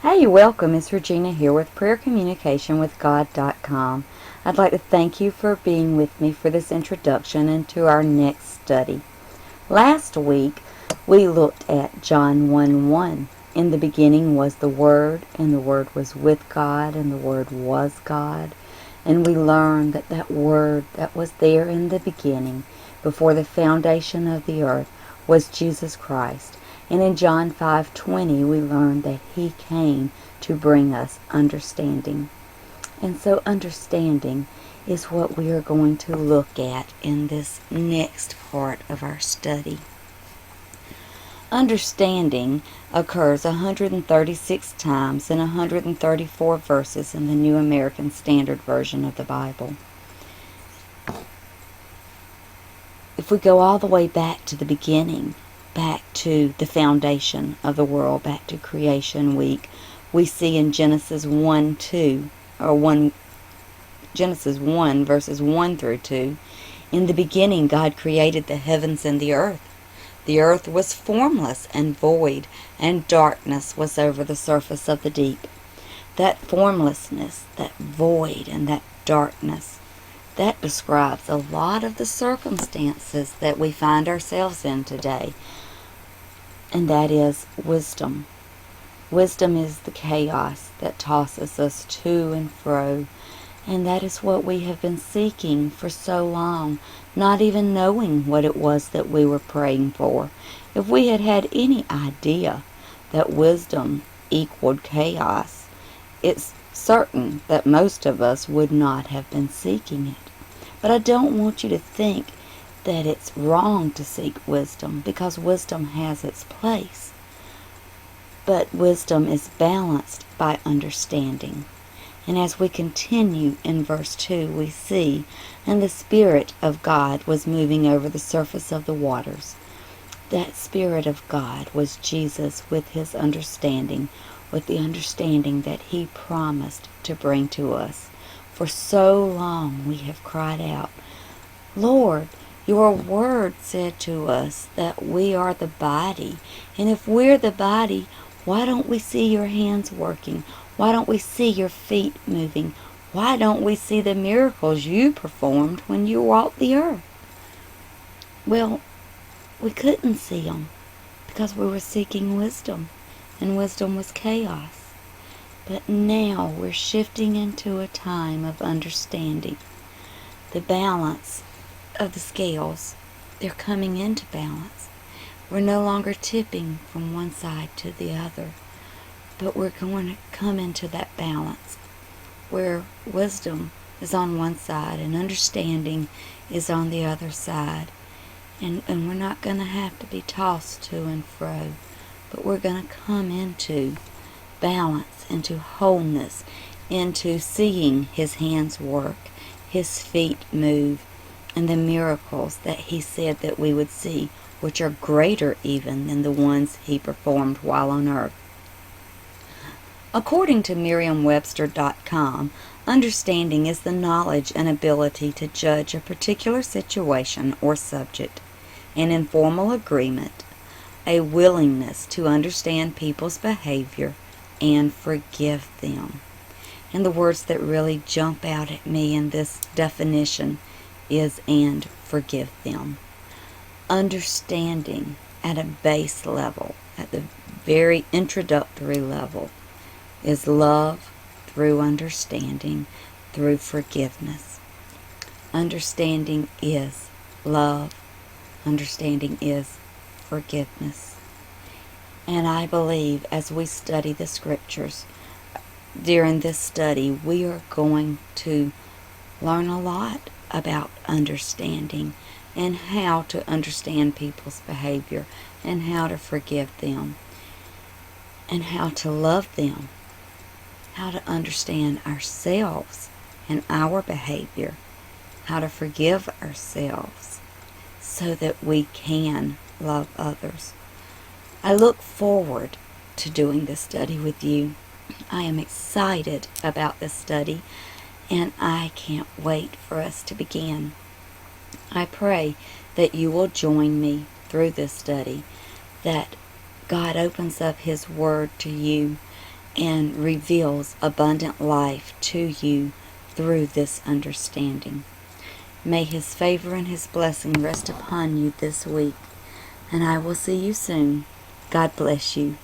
Hey, welcome. It's Regina here with PrayerCommunicationWithGod.com. I'd like to thank you for being with me for this introduction into our next study. Last week, we looked at John 1:1. In the beginning was the Word, and the Word was with God, and the Word was God. And we learned that that Word that was there in the beginning, before the foundation of the earth, was Jesus Christ. And in John 5:20, we learned that He came to bring us understanding. And so understanding is what we are going to look at in this next part of our study. Understanding occurs 136 times in 134 verses in the New American Standard Version of the Bible. If we go all the way back to the beginning, back to the foundation of the world, back to creation week, we see in Genesis 1 verses 1 through 2, in the beginning God created the heavens and the earth. The earth was formless and void, and darkness was over the surface of the deep. That formlessness, that void, and that darkness, that describes a lot of the circumstances that we find ourselves in today. And that is wisdom. Wisdom is the chaos that tosses us to and fro. And that is what we have been seeking for so long, not even knowing what it was that we were praying for. If we had had any idea that wisdom equaled chaos, it's certain that most of us would not have been seeking it. But I don't want you to think that it's wrong to seek wisdom, because wisdom has its place. But wisdom is balanced by understanding. And as we continue in verse 2, we see, and the Spirit of God was moving over the surface of the waters. That Spirit of God was Jesus with His understanding, with the understanding that He promised to bring to us. For so long we have cried out, Lord, your word said to us that we are the body. And if we're the body, why don't we see your hands working? Why don't we see your feet moving? Why don't we see the miracles you performed when you walked the earth? Well, we couldn't see them because we were seeking wisdom, and wisdom was chaos. But now we're shifting into a time of understanding. The balance of the scales, they're coming into balance. We're no longer tipping from one side to the other, but we're going to come into that balance where wisdom is on one side and understanding is on the other side. And we're not going to have to be tossed to and fro, but we're going to come into balance, into wholeness, into seeing His hands work, His feet move, and the miracles that He said that we would see, which are greater even than the ones He performed while on earth. According to Merriam-Webster.com, understanding is the knowledge and ability to judge a particular situation or subject, an informal agreement, a willingness to understand people's behavior, and forgive them. And the words that really jump out at me in this definition is and forgive them. Understanding at a base level, at the very introductory level, is love through understanding, through forgiveness. Understanding is love. Understanding is forgiveness. And I believe as we study the scriptures, during this study, we are going to learn a lot about understanding and how to understand people's behavior and how to forgive them and how to love them, how to understand ourselves and our behavior, how to forgive ourselves so that we can love others. I look forward to doing this study with you. I am excited about this study, and I can't wait for us to begin. I pray that you will join me through this study, that God opens up His Word to you and reveals abundant life to you through this understanding. May His favor and His blessing rest upon you this week, and I will see you soon. God bless you.